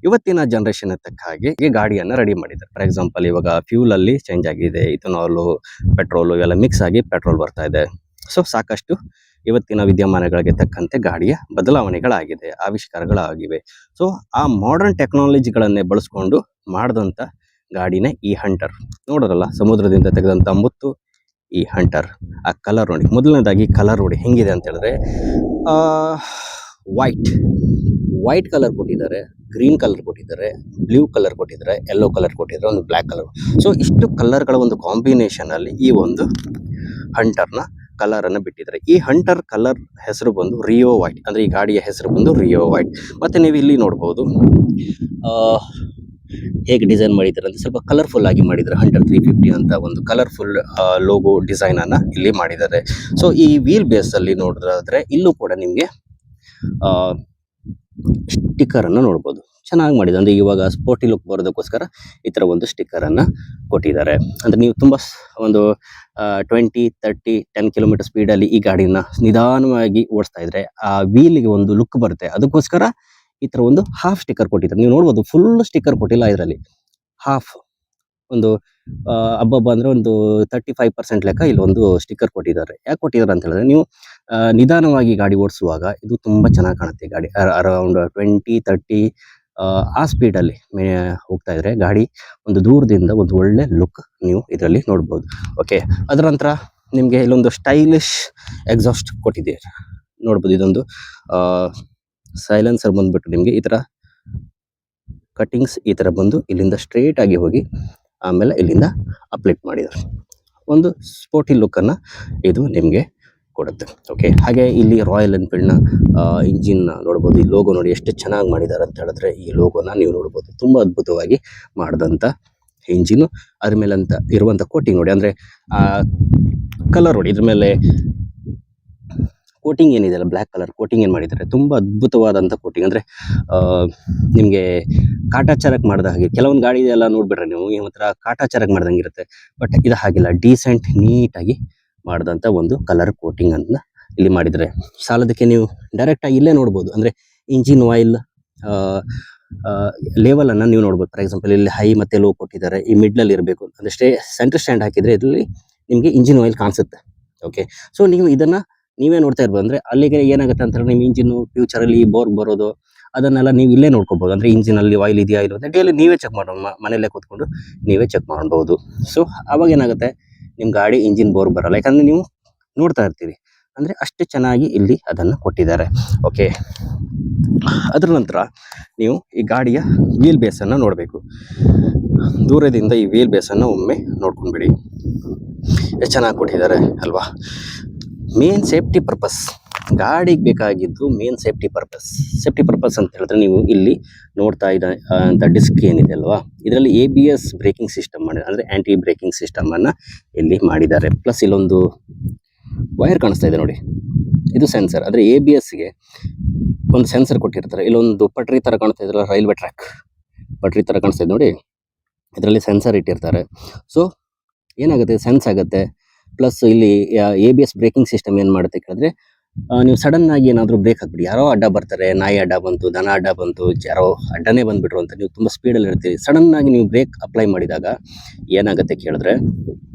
ಇವತ್ತಿನ ಜನರೇಷನ್ ತಕ್ಕ ಹಾಗೆ ಈ ಗಾಡಿಯನ್ನು ರೆಡಿ ಮಾಡಿದ್ದಾರೆ. ಫಾರ್ ಎಕ್ಸಾಂಪಲ್ ಇವಾಗ ಫ್ಯೂಲ್ ಅಲ್ಲಿ ಚೇಂಜ್ ಆಗಿದೆ, ಇಥನಾಲು ಪೆಟ್ರೋಲು ಇವೆಲ್ಲ ಮಿಕ್ಸ್ ಆಗಿ ಪೆಟ್ರೋಲ್ ಬರ್ತಾ ಇದೆ. ಸೊ ಸಾಕಷ್ಟು ಇವತ್ತಿನ ವಿದ್ಯಮಾನಗಳಿಗೆ ತಕ್ಕಂತೆ ಗಾಡಿಯ ಬದಲಾವಣೆಗಳಾಗಿದೆ, ಆವಿಷ್ಕಾರಗಳಾಗಿವೆ. ಸೊ ಆ ಮಾಡರ್ನ್ ಟೆಕ್ನಾಲಜಿಗಳನ್ನೇ ಬಳಸ್ಕೊಂಡು ಮಾಡಿದಂಥ ಗಾಡಿನೇ ಈ ಹಂಟರ್. ನೋಡೋರಲ್ಲ, ಸಮುದ್ರದಿಂದ ತೆಗೆದಂಥ ಮುತ್ತು ಈ ಹಂಟರ್. ಆ ಕಲರ್ ನೋಡಿ, ಮೊದಲನೇದಾಗಿ ಕಲರ್ ನೋಡಿ ಹೆಂಗಿದೆ ಅಂತ ಹೇಳಿದ್ರೆ ವೈಟ್ ಕಲರ್ ಕೊಟ್ಟಿದ್ದಾರೆ, ಗ್ರೀನ್ ಕಲರ್ ಕೊಟ್ಟಿದ್ದಾರೆ, ಬ್ಲೂ ಕಲರ್ ಕೊಟ್ಟಿದ್ದಾರೆ, ಯೆಲ್ಲೋ ಕಲರ್ ಕೊಟ್ಟಿದ್ದಾರೆ, ಒಂದು ಬ್ಲ್ಯಾಕ್ ಕಲರ್. ಸೊ ಇಷ್ಟು ಕಲರ್ಗಳ ಒಂದು ಕಾಂಬಿನೇಷನ್ ಅಲ್ಲಿ ಈ ಒಂದು ಹಂಟರ್ನ ಕಲರ್ ಅನ್ನು ಬಿಟ್ಟಿದ್ದಾರೆ. ಈ ಹಂಟರ್ ಕಲರ್ ಹೆಸರು ಬಂದು ರಿಯೋ ವೈಟ್, ಅಂದ್ರೆ ಈ ಗಾಡಿಯ ಹೆಸರು ಬಂದು ರಿಯೋ ವೈಟ್. ಮತ್ತೆ ನೀವು ಇಲ್ಲಿ ನೋಡಬಹುದು ಹೇಗೆ ಡಿಸೈನ್ ಮಾಡಿದ್ದಾರೆ ಅಂತ, ಸ್ವಲ್ಪ ಕಲರ್ಫುಲ್ ಆಗಿ ಮಾಡಿದ್ದಾರೆ. ಹಂಟರ್ 350 ಅಂತ ಒಂದು ಕಲರ್ಫುಲ್ ಲೋಗೋ ಡಿಸೈನ್ ಅನ್ನ ಇಲ್ಲಿ ಮಾಡಿದ್ದಾರೆ. ಸೊ ಈ ವೀಲ್ ಬೇಸ್ ಅಲ್ಲಿ ನೋಡಿದ್ರೆ ಇಲ್ಲೂ ಕೂಡ ನಿಮಗೆ ಸ್ಟಿಕ್ಕರ್ ಅನ್ನ ನೋಡ್ಬೋದು, ಚೆನ್ನಾಗಿ ಮಾಡಿದೆ. ಅಂದ್ರೆ ಇವಾಗ ಸ್ಪೋರ್ಟಿ ಲುಕ್ ಬರೋದಕ್ಕೋಸ್ಕರ ಈ ತರ ಒಂದು ಸ್ಟಿಕ್ಕರ್ ಅನ್ನ ಕೊಟ್ಟಿದ್ದಾರೆ. ಅಂದ್ರೆ ನೀವು ತುಂಬಾ ಒಂದು 20-30-10 ಕಿಲೋಮೀಟರ್ ಸ್ಪೀಡಲ್ಲಿ ಈ ಗಾಡಿನ ನಿಧಾನವಾಗಿ ಓಡಿಸ್ತಾ ಇದ್ರೆ ಆ ವೀಲ್ಗೆ ಒಂದು ಲುಕ್ ಬರುತ್ತೆ. ಅದಕ್ಕೋಸ್ಕರ ಈ ತರ ಒಂದು ಹಾಫ್ ಸ್ಟಿಕ್ಕರ್ ಕೊಟ್ಟಿದ್ದಾರೆ. ನೀವು ನೋಡ್ಬೋದು, ಫುಲ್ ಸ್ಟಿಕ್ಕರ್ ಕೊಟ್ಟಿಲ್ಲ, ಇದರಲ್ಲಿ ಹಾಫ್ ಒಂದು ಹಬ್ಬ ಅಂದ್ರೆ ಒಂದು 35% ಲೆಕ್ಕ ಇಲ್ಲಿ ಒಂದು ಸ್ಟಿಕ್ಕರ್ ಕೊಟ್ಟಿದ್ದಾರೆ. ಯಾಕೆ ಕೊಟ್ಟಿದ್ದಾರೆ ಅಂತ ಹೇಳಿದ್ರೆ, ನೀವು ನಿಧಾನವಾಗಿ ಗಾಡಿ ಓಡಿಸುವಾಗ ಇದು ತುಂಬಾ ಚೆನ್ನಾಗಿ ಕಾಣುತ್ತೆ. ಗಾಡಿ ಅರೌಂಡ್ 20-30 ಆ ಸ್ಪೀಡಲ್ಲಿ ಹೋಗ್ತಾ ಇದ್ರೆ ಗಾಡಿ ಒಂದು ದೂರದಿಂದ ಒಂದು ಒಳ್ಳೆ ಲುಕ್ ನೀವು ಇದರಲ್ಲಿ ನೋಡ್ಬೋದು. ಓಕೆ, ಅದರ ನಂತರ ನಿಮಗೆ ಇಲ್ಲೊಂದು ಸ್ಟೈಲಿಶ್ ಎಕ್ಸಾಸ್ಟ್ ಕೊಟ್ಟಿದೆ, ನೋಡ್ಬೋದು. ಇದೊಂದು ಸೈಲೆನ್ಸರ್ ಬಂದ್ಬಿಟ್ಟು ನಿಮಗೆ ಈ ತರ ಕಟಿಂಗ್ಸ್ ಈ ತರ ಬಂದು ಇಲ್ಲಿಂದ ಸ್ಟ್ರೇಟ್ ಆಗಿ ಹೋಗಿ ಆಮೇಲೆ ಇಲ್ಲಿಂದ ಅಪ್ಲೈಟ್ ಮಾಡಿದ್ದಾರೆ. ಒಂದು ಸ್ಪೋರ್ಟಿ ಲುಕ್ ಅನ್ನ ಇದು ನಿಮಗೆ ಕೊಡುತ್ತೆ. ಓಕೆ, ಹಾಗೆ ಇಲ್ಲಿ ರಾಯಲ್ ಎನ್ಫೀಲ್ಡ್ನ ಇಂಜಿನ್ ನೋಡ್ಬೋದು. ಈ ಲೋಗೋ ನೋಡಿ ಎಷ್ಟು ಚೆನ್ನಾಗಿ ಮಾಡಿದ್ದಾರೆ ಅಂತ ಹೇಳಿದ್ರೆ, ಈ ಲೋಗೋನ ನೀವು ನೋಡ್ಬೋದು. ತುಂಬಾ ಅದ್ಭುತವಾಗಿ ಮಾಡಿದಂಥ ಇಂಜಿನ್. ಅದ್ರ ಮೇಲೆ ಅಂತ ಇರುವಂಥ ಕೋಟಿಂಗ್ ನೋಡಿ, ಅಂದ್ರೆ ಕಲರ್ ನೋಡಿ, ಇದ್ರ ಮೇಲೆ ಕೋಟಿಂಗ್ ಏನಿದೆ ಅಲ್ಲ, ಬ್ಲ್ಯಾಕ್ ಕಲರ್ ಕೋಟಿಂಗ್ ಏನು ಮಾಡಿದ್ದಾರೆ, ತುಂಬಾ ಅದ್ಭುತವಾದಂಥ ಕೋಟಿಂಗ್. ಅಂದ್ರೆ ನಿಮಗೆ ಕಾಟಾಚಾರಕ್ಕೆ ಮಾಡಿದ ಹಾಗೆ. ಕೆಲವೊಂದು ಗಾಡಿ ಎಲ್ಲ ನೋಡ್ಬಿಟ್ರೆ ನೀವು ಈ ಮಾತ್ರ ಕಾಟಾಚಾರಕ್ಕೆ ಮಾಡ್ದಂಗೆ ಇರುತ್ತೆ, ಬಟ್ ಇದು ಹಾಗಿಲ್ಲ, ಡೀಸೆಂಟ್ ನೀಟಾಗಿ ಮಾಡಿದಂಥ ಒಂದು ಕಲರ್ ಕೋಟಿಂಗ್ ಅನ್ನ ಇಲ್ಲಿ ಮಾಡಿದರೆ ಸಾಲದಕ್ಕೆ. ನೀವು ಡೈರೆಕ್ಟ್ ಆಗಿ ಇಲ್ಲೇ ನೋಡ್ಬೋದು, ಅಂದ್ರೆ ಇಂಜಿನ್ ಆಯಿಲ್ ಲೆವೆಲ್ ಅನ್ನ ನೀವು ನೋಡ್ಬೋದು. ಫಾರ್ ಎಕ್ಸಾಂಪಲ್ ಇಲ್ಲಿ ಹೈ ಮತ್ತೆ ಲೋ ಕೊಟ್ಟಿದ್ದಾರೆ, ಈ ಮಿಡ್ಲಲ್ಲಿ ಇರಬೇಕು ಅಂದ್ರೆ ಸೆಂಟರ್ ಸ್ಟ್ಯಾಂಡ್ ಹಾಕಿದ್ರೆ ಇದರಲ್ಲಿ ನಿಮಗೆ ಇಂಜಿನ್ ಆಯಿಲ್ ಕಾಣಿಸುತ್ತೆ. ಓಕೆ, ಸೊ ನೀವು ಇದನ್ನ ನೀವೇ ನೋಡ್ತಾ ಇರ್ಬೋದು. ಅಂದ್ರೆ ಅಲ್ಲಿಗೆ ಏನಾಗುತ್ತೆ ಅಂತ ನಿಮ್ಮ ಇಂಜಿನ್ ಫ್ಯೂಚರಲ್ಲಿ ಬೋರ್ ಬರೋದು ಅದನ್ನೆಲ್ಲ ನೀವು ಇಲ್ಲೇ ನೋಡ್ಕೋಬಹುದು. ಅಂದ್ರೆ ಇಂಜಿನ್ ಅಲ್ಲಿ ಆಯಿಲ್ ಇದೆಯಾ ಇಲ್ಲ ಅಂತ ಡೈಲಿ ನೀವೇ ಚೆಕ್ ಮಾಡೋ, ಮನೆಯಲ್ಲೇ ಕೂತ್ಕೊಂಡು ನೀವೇ ಚೆಕ್ ಮಾಡಬಹುದು. ಸೊ ಅವಾಗ ಏನಾಗುತ್ತೆ, ನಿಮ್ ಗಾಡಿ ಇಂಜಿನ್ ಬೋರ್ ಬರಲ್ಲ, ಯಾಕಂದ್ರೆ ನೀವು ನೋಡ್ತಾ ಇರ್ತೀರಿ. ಅಂದ್ರೆ ಅಷ್ಟು ಚೆನ್ನಾಗಿ ಇಲ್ಲಿ ಅದನ್ನು ಕೊಟ್ಟಿದ್ದಾರೆ. ಓಕೆ, ಅದರ ನಂತರ ನೀವು ಈ ಗಾಡಿಯ ವೀಲ್ ಬೇಸ್ ಅನ್ನ ನೋಡಬೇಕು. ದೂರದಿಂದ ಈ ವೀಲ್ ಬೇಸ್ ಅನ್ನ ಒಮ್ಮೆ ನೋಡ್ಕೊಂಡ್ಬಿಡಿ, ಎಷ್ಟು ಚೆನ್ನಾಗಿ ಕೊಟ್ಟಿದ್ದಾರೆ ಅಲ್ವಾ. ಮೇನ್ ಸೇಫ್ಟಿ ಪರ್ಪಸ್, ಗಾಡಿಗೆ ಬೇಕಾಗಿದ್ದು ಮೇನ್ ಸೇಫ್ಟಿ ಪರ್ಪಸ್ ಅಂತ ಹೇಳಿದ್ರೆ, ನೀವು ಇಲ್ಲಿ ನೋಡ್ತಾ ಇದ್ದ ಅಂತ ಡಿಸ್ಕ್ ಏನಿದೆ ಅಲ್ವಾ, ಇದರಲ್ಲಿ ABS ಬ್ರೇಕಿಂಗ್ ಸಿಸ್ಟಮ್ ಮಾಡಿದ್ದಾರೆ. ಅಂದ್ರೆ ಆಂಟಿ ಬ್ರೇಕಿಂಗ್ ಸಿಸ್ಟಮ್ ಅನ್ನ ಇಲ್ಲಿ ಮಾಡಿದ್ದಾರೆ. ಪ್ಲಸ್ ಇಲ್ಲೊಂದು ವೈರ್ ಕಾಣಿಸ್ತಾ ಇದೆ ನೋಡಿ, ಇದು ಸೆನ್ಸರ್. ಅಂದ್ರೆ ABSಗೆ ಒಂದು ಸೆನ್ಸರ್ ಕೊಟ್ಟಿರ್ತಾರೆ. ಇಲ್ಲೊಂದು ಪಟ್ರಿ ತರ ಕಾಣಿಸ್ತಾ ಇದ್ರಲ್ಲ, ರೈಲ್ವೆ ಟ್ರ್ಯಾಕ್ ಪಟ್ರಿ ತರ ಕಾಣಿಸ್ತಾ ಇದೆ ನೋಡಿ, ಇದರಲ್ಲಿ ಸೆನ್ಸರ್ ಇಟ್ಟಿರ್ತಾರೆ. ಸೊ ಏನಾಗುತ್ತೆ, ಸೆನ್ಸ್ ಆಗುತ್ತೆ. ಪ್ಲಸ್ ಇಲ್ಲಿ ABS ಬ್ರೇಕಿಂಗ್ ಸಿಸ್ಟಮ್ ಏನ್ ಮಾಡುತ್ತೆ ಕೇಳಿದ್ರೆ, ನೀವು ಸಡನ್ ಆಗಿ ಏನಾದ್ರು ಬ್ರೇಕ್ ಹಾಕ್ಬಿಡಿ, ಯಾರೋ ಅಡ್ಡ ಬರ್ತಾರೆ, ನಾಯಿ ಅಡ್ಡ ಬಂತು, ದನ ಅಡ್ಡ ಬಂತು, ಯಾರೋ ಅಡ್ಡನೇ ಬಂದ್ಬಿಟ್ರು ಅಂತ ನೀವು ತುಂಬಾ ಸ್ಪೀಡಲ್ಲಿ ಇರ್ತೀರಿ. ಸಡನ್ ಆಗಿ ನೀವು ಬ್ರೇಕ್ ಅಪ್ಲೈ ಮಾಡಿದಾಗ ಏನಾಗುತ್ತೆ ಕೇಳಿದ್ರೆ,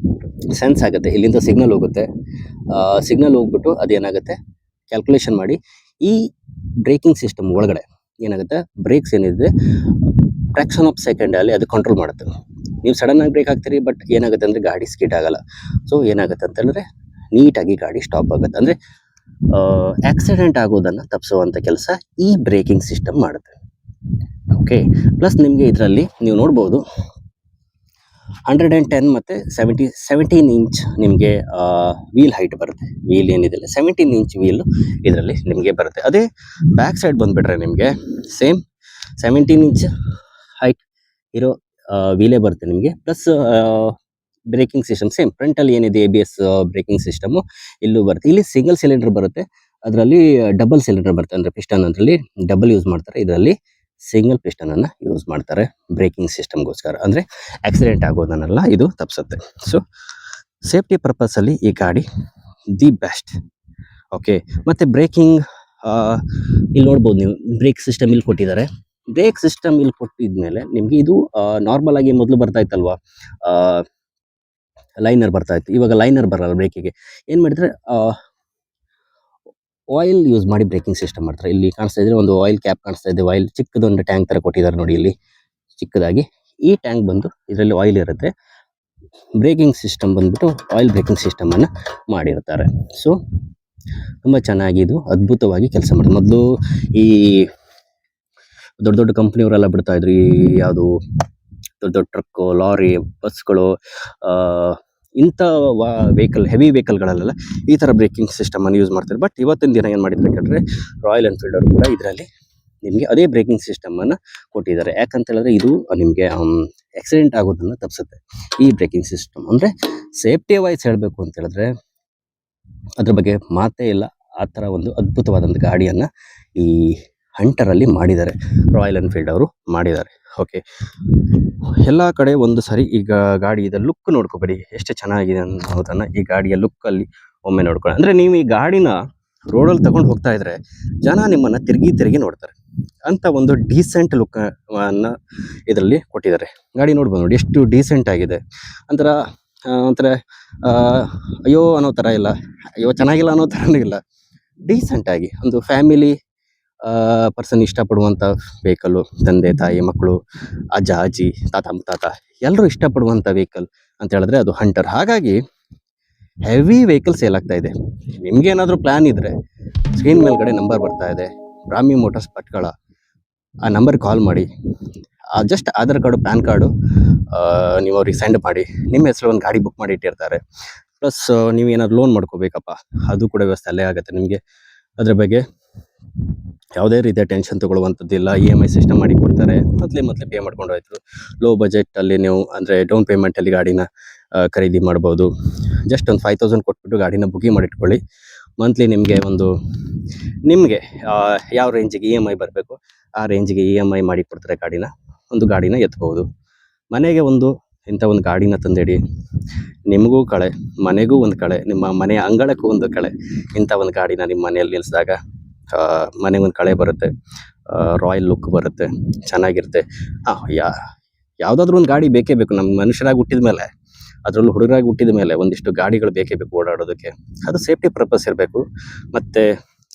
ಸೆನ್ಸ್ ಆಗುತ್ತೆ, ಇಲ್ಲಿಂದ ಸಿಗ್ನಲ್ ಹೋಗುತ್ತೆ. ಸಿಗ್ನಲ್ ಹೋಗ್ಬಿಟ್ಟು ಅದೇನಾಗುತ್ತೆ, ಕ್ಯಾಲ್ಕುಲೇಷನ್ ಮಾಡಿ ಈ ಬ್ರೇಕಿಂಗ್ ಸಿಸ್ಟಮ್ ಒಳಗಡೆ ಏನಾಗುತ್ತೆ, ಬ್ರೇಕ್ಸ್ ಏನಿದೆ ಫ್ರಾಕ್ಷನ್ ಆಫ್ ಸೆಕೆಂಡ್ ಅಲ್ಲಿ ಅದು ಕಂಟ್ರೋಲ್ ಮಾಡುತ್ತೆ. ನೀವು ಸಡನ್ ಆಗಿ ಬ್ರೇಕ್ ಹಾಕ್ತೀರಿ, ಬಟ್ ಏನಾಗುತ್ತೆ ಅಂದ್ರೆ ಗಾಡಿ ಸ್ಕಿಡ್ ಆಗಲ್ಲ. ಸೊ ಏನಾಗುತ್ತೆ ಅಂತ ಹೇಳಿದ್ರೆ ನೀಟಾಗಿ ಗಾಡಿ ಸ್ಟಾಪ್ ಆಗುತ್ತೆ. ಅಂದ್ರೆ ಆಕ್ಸಿಡೆಂಟ್ ಆಗೋದನ್ನ ತಪ್ಪಿಸುವಂತ ಕೆಲಸ ಈ ಬ್ರೇಕಿಂಗ್ ಸಿಸ್ಟಮ್ ಮಾಡುತ್ತೆ. ಓಕೆ, ಪ್ಲಸ್ ನಿಮಗೆ ಇದರಲ್ಲಿ ನೀವು ನೋಡ್ಬೋದು 110 ಮತ್ತೆ 17 ಇಂಚ್ ನಿಮಗೆ ವೀಲ್ ಹೈಟ್ ಬರುತ್ತೆ. ವೀಲ್ ಏನಿದೆ 17 ಇಂಚ್ ವೀಲ್ ಇದರಲ್ಲಿ ನಿಮಗೆ ಬರುತ್ತೆ. ಅದೇ ಬ್ಯಾಕ್ ಸೈಡ್ ಬಂದ್ಬಿಟ್ರೆ ನಿಮಗೆ ಸೇಮ್ 17 ಇಂಚ್ ಹೈಟ್ ಇರೋ ವೀಲೇ ಬರುತ್ತೆ ನಿಮಗೆ. Plus breaking system same front ಅಲ್ಲಿ ಏನಿದೆ ABS ಬ್ರೇಕಿಂಗ್ ಸಿಸ್ಟಮ್ ಇಲ್ಲೂ ಬರುತ್ತೆ. ಇಲ್ಲಿ ಸಿಂಗಲ್ ಸಿಲಿಂಡರ್ ಬರುತ್ತೆ, ಅದರಲ್ಲಿ ಡಬಲ್ ಸಿಲಿಂಡರ್ ಬರುತ್ತೆ. ಅಂದ್ರೆ ಪಿಸ್ಟನ್ ಅದರಲ್ಲಿ ಡಬಲ್ ಯೂಸ್ ಮಾಡ್ತಾರೆ, ಇದರಲ್ಲಿ ಸಿಂಗಲ್ ಪಿಸ್ಟನ್ ಅನ್ನ ಯೂಸ್ ಮಾಡ್ತಾರೆ ಬ್ರೇಕಿಂಗ್ ಸಿಸ್ಟಮ್ಗೋಸ್ಕರ. ಅಂದ್ರೆ ಆಕ್ಸಿಡೆಂಟ್ ಆಗೋದನ್ನೆಲ್ಲ ಇದು ತಪ್ಪಿಸುತ್ತೆ. ಸೊ ಸೇಫ್ಟಿ ಪರ್ಪಸ್ ಅಲ್ಲಿ ಈ ಗಾಡಿ ದಿ ಬೆಸ್ಟ್. ಓಕೆ, ಮತ್ತೆ ಬ್ರೇಕಿಂಗ್ ಇಲ್ಲಿ ನೋಡ್ಬೋದು ನೀವು, ಬ್ರೇಕ್ ಸಿಸ್ಟಮ್ ಇಲ್ಲಿ ಕೊಟ್ಟಿದ್ದಾರೆ. ಬ್ರೇಕ್ ಸಿಸ್ಟಮ್ ಇಲ್ಲಿ ಕೊಟ್ಟಿದ್ಮೇಲೆ ನಿಮಗೆ ಇದು ನಾರ್ಮಲ್ ಆಗಿ ಮೊದಲು ಬರ್ತಾ ಇತ್ತಲ್ವಾ, ಲೈನರ್ ಬರ್ತಾ ಇತ್ತು. ಇವಾಗ ಲೈನರ್ ಬರಲ್ಲ ಬ್ರೇಕಿಗೆ. ಏನು ಮಾಡಿದ್ರೆ ಆಯಿಲ್ ಯೂಸ್ ಮಾಡಿ ಬ್ರೇಕಿಂಗ್ ಸಿಸ್ಟಮ್ ಮಾಡ್ತಾರೆ. ಇಲ್ಲಿ ಕಾಣಿಸ್ತಾ ಇದ್ರೆ ಒಂದು ಆಯಿಲ್ ಕ್ಯಾಪ್ ಕಾಣಿಸ್ತಾ ಇದೆ. ಆಯಿಲ್ ಚಿಕ್ಕದೊಂದು ಟ್ಯಾಂಕ್ ತರ ಕೊಟ್ಟಿದ್ದಾರೆ ನೋಡಿ ಇಲ್ಲಿ ಚಿಕ್ಕದಾಗಿ. ಈ ಟ್ಯಾಂಕ್ ಬಂದು ಇದರಲ್ಲಿ ಆಯಿಲ್ ಇರುತ್ತೆ. ಬ್ರೇಕಿಂಗ್ ಸಿಸ್ಟಮ್ ಬಂದ್ಬಿಟ್ಟು ಆಯಿಲ್ ಬ್ರೇಕಿಂಗ್ ಸಿಸ್ಟಮ್ ಅನ್ನ ಮಾಡಿರ್ತಾರೆ. ಸೊ ತುಂಬಾ ಚೆನ್ನಾಗಿ ಇದು ಅದ್ಭುತವಾಗಿ ಕೆಲಸ ಮಾಡುತ್ತೆ. ಮೊದಲು ಈ ದೊಡ್ಡ ದೊಡ್ಡ ಕಂಪ್ನಿಯವರೆಲ್ಲ ಬಿಡ್ತಾ ಇದ್ರು, ಈ ಯಾವುದು ದೊಡ್ಡ ದೊಡ್ಡ ಟ್ರಕ್, ಲಾರಿ, ಬಸ್ಗಳು, ಇಂಥ ವೆಹಿಕಲ್, ಹೆವಿ ವೆಹಿಕಲ್ಗಳಲ್ಲೆಲ್ಲ ಈ ಥರ ಬ್ರೇಕಿಂಗ್ ಸಿಸ್ಟಮ್ ಅನ್ನು ಯೂಸ್ ಮಾಡ್ತಾರೆ. ಬಟ್ ಇವತ್ತಿನ ದಿನ ಏನು ಮಾಡಿದ್ರೆ ಕೇಳಿದ್ರೆ ರಾಯಲ್ ಎನ್ಫೀಲ್ಡ್ ಅವರು ಕೂಡ ಇದರಲ್ಲಿ ನಿಮಗೆ ಅದೇ ಬ್ರೇಕಿಂಗ್ ಸಿಸ್ಟಮ್ ಅನ್ನು ಕೊಟ್ಟಿದ್ದಾರೆ. ಯಾಕಂತ ಹೇಳಿದ್ರೆ ಇದು ನಿಮಗೆ ಆಕ್ಸಿಡೆಂಟ್ ಆಗೋದನ್ನು ತಪ್ಪಿಸುತ್ತೆ. ಈ ಬ್ರೇಕಿಂಗ್ ಸಿಸ್ಟಮ್ ಅಂದರೆ ಸೇಫ್ಟಿ ವೈಸ್ ಹೇಳಬೇಕು ಅಂತ ಹೇಳಿದ್ರೆ ಅದ್ರ ಬಗ್ಗೆ ಮಾತೇ ಇಲ್ಲ. ಆ ಥರ ಒಂದು ಅದ್ಭುತವಾದಂಥ ಗಾಡಿಯನ್ನು ಈ ಹಂಟರಲ್ಲಿ ಮಾಡಿದ್ದಾರೆ, ರಾಯಲ್ ಎನ್ಫೀಲ್ಡ್ ಅವರು ಮಾಡಿದ್ದಾರೆ. ಓಕೆ, ಎಲ್ಲ ಕಡೆ ಒಂದು ಸರಿ ಈಗ ಗಾಡಿಯ ಲುಕ್ ನೋಡ್ಕೋಬೇಡಿ, ಎಷ್ಟು ಚೆನ್ನಾಗಿದೆ ಅನ್ನೋದನ್ನು ಈ ಗಾಡಿಯ ಲುಕ್ಕಲ್ಲಿ ಒಮ್ಮೆ ನೋಡ್ಕೊಳ್ಳಿ. ಅಂದರೆ ನೀವು ಈ ಗಾಡಿನ ರೋಡಲ್ಲಿ ತಗೊಂಡು ಹೋಗ್ತಾ ಇದ್ರೆ ಜನ ನಿಮ್ಮನ್ನು ತಿರುಗಿ ನೋಡ್ತಾರೆ ಅಂತ ಒಂದು ಡೀಸೆಂಟ್ ಲುಕ್ ಅನ್ನು ಇದರಲ್ಲಿ ಕೊಟ್ಟಿದ್ದಾರೆ. ಗಾಡಿ ನೋಡ್ಬೋದು ನೋಡಿ ಎಷ್ಟು ಡೀಸೆಂಟ್ ಆಗಿದೆ. ಒಂಥರ ಅಯ್ಯೋ ಅನ್ನೋ ಥರ ಇಲ್ಲ, ಅಯ್ಯೋ ಚೆನ್ನಾಗಿಲ್ಲ ಅನ್ನೋ ಥರನೂ ಇಲ್ಲ. ಡೀಸೆಂಟ್ ಆಗಿ ಒಂದು ಫ್ಯಾಮಿಲಿ ಪರ್ಸನ್ ಇಷ್ಟಪಡುವಂಥ ವೆಹಿಕಲ್ಲು. ತಂದೆ ತಾಯಿ ಮಕ್ಕಳು, ಅಜ್ಜ ಅಜ್ಜಿ, ತಾತ ಮುತ್ತಾತ ಎಲ್ಲರೂ ಇಷ್ಟಪಡುವಂಥ ವೆಹಿಕಲ್ ಅಂತ ಹೇಳಿದ್ರೆ ಅದು ಹಂಟರ್. ಹಾಗಾಗಿ ಹೆವಿ ವೆಹಿಕಲ್ ಸೇಲ್ ಆಗ್ತಾ ಇದೆ. ನಿಮ್ಗೇನಾದರೂ ಪ್ಲ್ಯಾನ್ ಇದ್ದರೆ ಸ್ಕ್ರೀನ್ ಮೇಲ್ಗಡೆ ನಂಬರ್ ಬರ್ತಾ ಇದೆ, ಬ್ರಾಹ್ಮಿ ಮೋಟರ್ಸ್ ಭಟ್ಕಳ. ಆ ನಂಬರ್ ಕಾಲ್ ಮಾಡಿ, just Aadhaar card, PAN card ನೀವು ಅವ್ರಿಗೆ ಸೆಂಡ್ ಮಾಡಿ, ನಿಮ್ಮ ಹೆಸರು ಒಂದು ಗಾಡಿ ಬುಕ್ ಮಾಡಿ ಇಟ್ಟಿರ್ತಾರೆ. ಪ್ಲಸ್ ನೀವೇನಾದ್ರು ಲೋನ್ ಮಾಡ್ಕೋಬೇಕಪ್ಪ, ಅದು ಕೂಡ ವ್ಯವಸ್ಥೆ ಅಲ್ಲೇ ಆಗುತ್ತೆ ನಿಮಗೆ. ಅದ್ರ ಬಗ್ಗೆ ಯಾವುದೇ ರೀತಿಯ ಟೆನ್ಷನ್ ತೊಗೊಳ್ಳುವಂಥದ್ದಿಲ್ಲ. EMI ಸಿಸ್ಟಮ್ ಮಾಡಿ ಕೊಡ್ತಾರೆ. ಮೊದಲೇ ಪೇ ಮಾಡ್ಕೊಂಡು ಹೋಯ್ತು. ಲೋ ಬಜೆಟಲ್ಲಿ ನೀವು ಅಂದರೆ ಡೌನ್ ಪೇಮೆಂಟಲ್ಲಿ ಗಾಡಿನ ಖರೀದಿ ಮಾಡ್ಬೋದು. ಜಸ್ಟ್ ಒಂದು 5,000 ಕೊಟ್ಬಿಟ್ಟು ಗಾಡಿನ ಬುಕಿಂಗ್ ಮಾಡಿಟ್ಕೊಳ್ಳಿ. ಮಂತ್ಲಿ ನಿಮಗೆ ಯಾವ ರೇಂಜಿಗೆ EMI ಬರಬೇಕು ಆ ರೇಂಜಿಗೆ EMI ಮಾಡಿ ಕೊಡ್ತಾರೆ. ಗಾಡಿನ ಎತ್ಬೋದು. ಮನೆಗೆ ಇಂಥ ಒಂದು ಗಾಡಿನ ತಂದಿಡಿ, ನಿಮಗೂ ಕಳೆ, ಮನೆಗೂ ಒಂದು ಕಳೆ, ನಿಮ್ಮ ಮನೆಯ ಅಂಗಳಕ್ಕೂ ಒಂದು ಕಳೆ. ಇಂಥ ಒಂದು ಗಾಡಿನ ನಿಮ್ಮ ಮನೆಯಲ್ಲಿ ನಿಲ್ಲಿಸಿದಾಗ ಮನೆಗೆ ಒಂದು ಕಳೆ ಬರುತ್ತೆ, ರಾಯಲ್ ಲುಕ್ ಬರುತ್ತೆ, ಚೆನ್ನಾಗಿರುತ್ತೆ. ಯಾವುದಾದ್ರೂ ಒಂದು ಗಾಡಿ ಬೇಕೇ ಬೇಕು. ನಮ್ಮ ಮನುಷ್ಯರಾಗಿ ಹುಟ್ಟಿದ ಮೇಲೆ, ಅದರಲ್ಲೂ ಹುಡುಗರಾಗಿ ಹುಟ್ಟಿದ ಮೇಲೆ ಒಂದಿಷ್ಟು ಗಾಡಿಗಳು ಬೇಕೇ ಬೇಕು ಓಡಾಡೋದಕ್ಕೆ. ಅದು ಸೇಫ್ಟಿ ಪರ್ಪಸ್ ಇರಬೇಕು, ಮತ್ತು